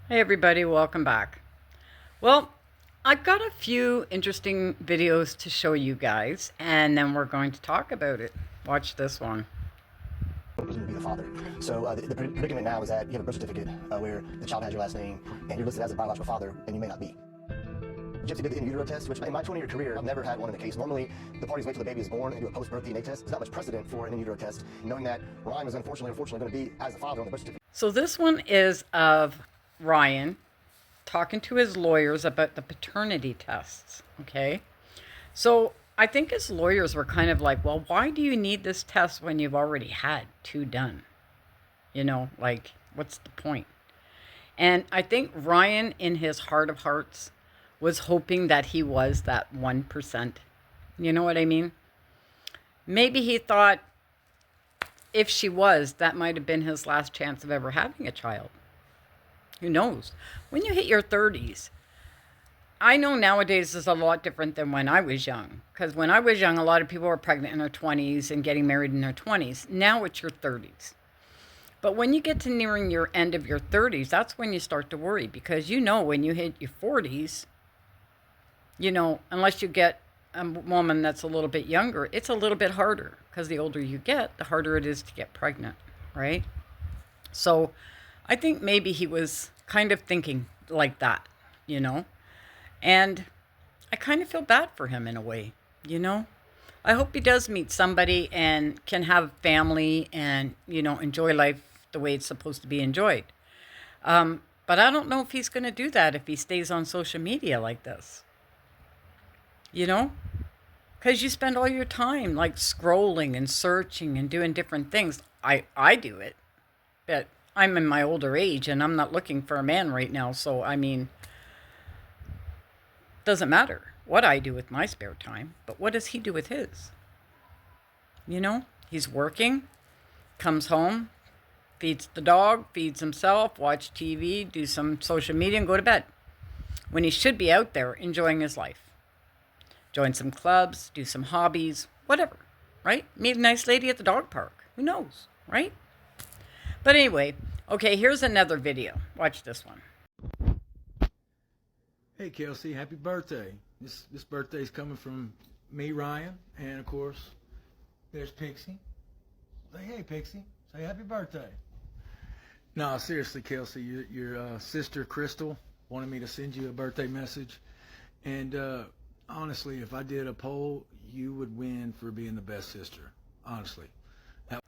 Hey everybody, welcome back. Well, I've got a few interesting videos to show you guys, and then we're going to talk about it. Watch this one. To be the father. So the predicament now is that you have a birth certificate where the child has your last name and you're listed as a biological father and you may not be. Gypsy did the in utero test, which in my 20-year career, I've never had one in the case. Normally, the parties wait till the baby is born and do a post-birth DNA test. There's not much precedent for an in utero test, knowing that Ryan was unfortunately or fortunately going to be as the father on the birth certificate. So this one is of Ryan talking to his lawyers about the paternity tests, okay? So I think his lawyers were kind of like, well, why do you need this test when you've already had two done? Like, what's the point? And I think Ryan, in his heart of hearts, was hoping that he was that 1%. You know what I mean? Maybe he thought if she was, that might have been his last chance of ever having a child. Who knows? When you hit your 30s, I know nowadays is a lot different than when I was young. Because when I was young, a lot of people were pregnant in their 20s and getting married in their 20s. Now it's your 30s. But when you get to nearing your end of your 30s, that's when you start to worry. Because when you hit your 40s, unless you get a woman that's a little bit younger, it's a little bit harder. Because the older you get, the harder it is to get pregnant, right? So I think maybe he was kind of thinking like that, And I kind of feel bad for him in a way, I hope he does meet somebody and can have family and, enjoy life the way it's supposed to be enjoyed. But I don't know if he's going to do that if he stays on social media like this. Because you spend all your time like scrolling and searching and doing different things. I do it, but I'm in my older age and I'm not looking for a man right now. So, doesn't matter what I do with my spare time, but what does he do with his? He's working, comes home, feeds the dog, feeds himself, watch TV, do some social media and go to bed. When he should be out there enjoying his life. Join some clubs, do some hobbies, whatever, right? Meet a nice lady at the dog park. Who knows, right? But anyway, okay, here's another video. Watch this one. Hey Kelsey, happy birthday. This birthday's coming from me, Ryan, and of course, there's Pixie. Say hey Pixie, say happy birthday. No, seriously Kelsey, your sister Crystal wanted me to send you a birthday message. And honestly, if I did a poll, you would win for being the best sister, honestly.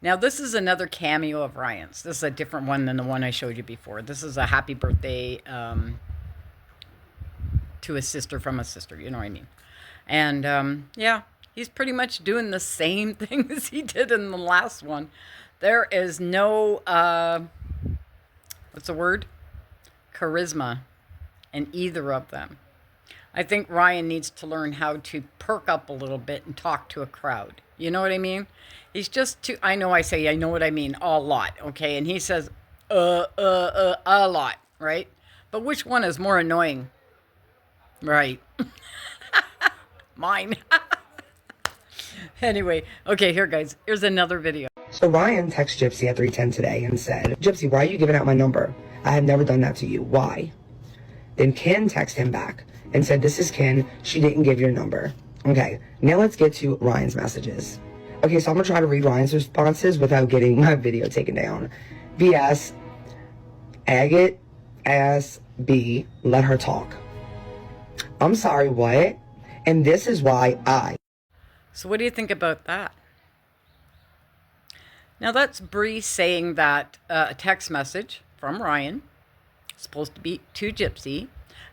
Now, this is another cameo of Ryan's. This is a different one than the one I showed you before. This is a happy birthday to a sister from a sister, you know what I mean? And, yeah, he's pretty much doing the same thing as he did in the last one. There is no, what's the word? Charisma in either of them. I think Ryan needs to learn how to perk up a little bit and talk to a crowd. You know what I mean? He's just too, I know what I mean a lot, okay? And he says, a lot, right? But which one is more annoying? Right. Mine. Anyway, okay, here guys, here's another video. So Ryan texted Gypsy at 3:10 today and said, Gypsy, why are you giving out my number? I have never done that to you. Why? Then Ken texted him back and said, this is Ken. She didn't give your number. Okay, now let's get to Ryan's messages. Okay, so I'm going to try to read Ryan's responses without getting my video taken down. BS, agate, ass, B, let her talk. I'm sorry, what? And this is why I. So what do you think about that? Now that's Bree saying that a text message from Ryan, supposed to be to Gypsy.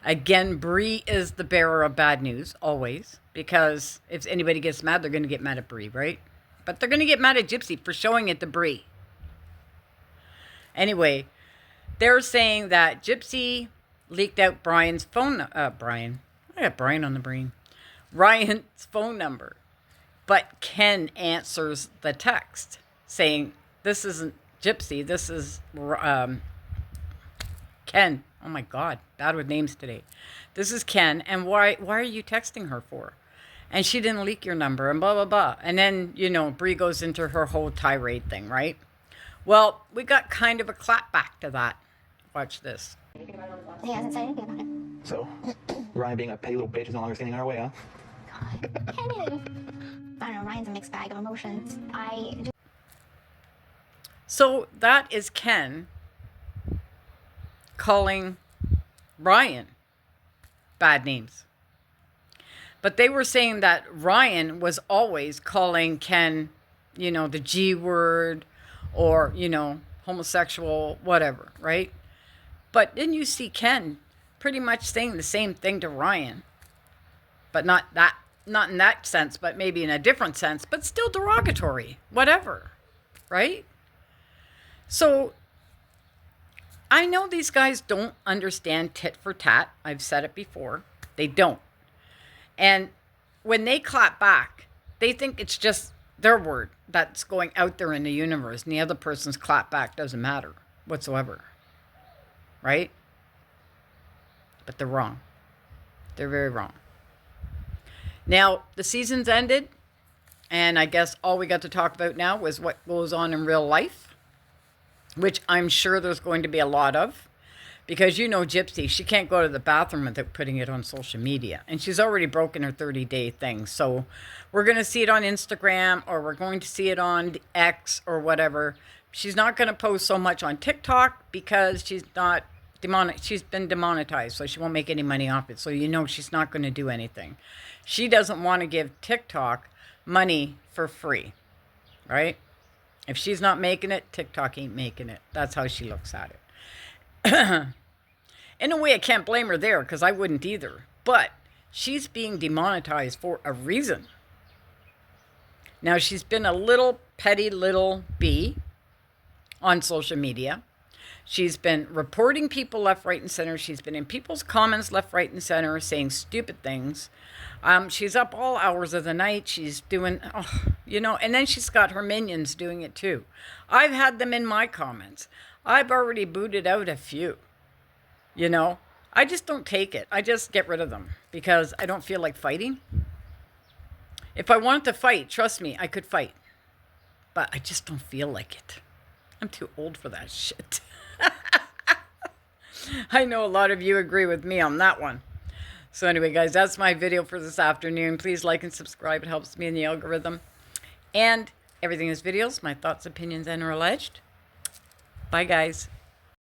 Again, Bree is the bearer of bad news, always. Because if anybody gets mad, they're going to get mad at Bree, right? But they're going to get mad at Gypsy for showing it to Bree. Anyway, they're saying that Gypsy leaked out Brian's phone... Brian. I got Brian on the brain. Ryan's phone number. But Ken answers the text saying, this isn't Gypsy, this is Ken. Oh my God, bad with names today. This is Ken, and why are you texting her for? And she didn't leak your number, and blah, blah, blah. And then, Bree goes into her whole tirade thing, right? Well, we got kind of a clap back to that Watch this. He hasn't said anything about it. So, Ryan being a petty little bitch is no longer standing in our way, huh? God, Kenan. I don't know, Ryan's a mixed bag of emotions. So that is Ken calling Ryan bad names. But they were saying that Ryan was always calling Ken, you know, the G word or, you know, homosexual, whatever, right? But didn't you see Ken pretty much saying the same thing to Ryan? But not in that sense, but maybe in a different sense, but still derogatory, whatever, right? So I know these guys don't understand tit for tat. I've said it before. They don't. And when they clap back, they think it's just their word that's going out there in the universe, and the other person's clap back doesn't matter whatsoever. Right? But they're wrong. They're very wrong. Now, the season's ended, and I guess all we got to talk about now was what goes on in real life, which I'm sure there's going to be a lot of. Because you know Gypsy, she can't go to the bathroom without putting it on social media. And she's already broken her 30-day thing. So we're going to see it on Instagram, or we're going to see it on X or whatever. She's not going to post so much on TikTok because she's been demonetized, so she won't make any money off it. So you know she's not going to do anything. She doesn't want to give TikTok money for free, right? If she's not making it, TikTok ain't making it. That's how she looks at it. In a way, I can't blame her there because I wouldn't either. But she's being demonetized for a reason. Now, she's been a little petty little bee on social media. She's been reporting people left, right, and center. She's been in people's comments left, right, and center saying stupid things. She's up all hours of the night. She's doing, and then she's got her minions doing it too. I've had them in my comments. I've already booted out a few, I just don't take it. I just get rid of them because I don't feel like fighting. If I wanted to fight, trust me, I could fight. But I just don't feel like it. I'm too old for that shit. I know a lot of you agree with me on that one. So anyway, guys, that's my video for this afternoon. Please like and subscribe. It helps me in the algorithm. And everything is videos, my thoughts, opinions, and are alleged. Bye, guys.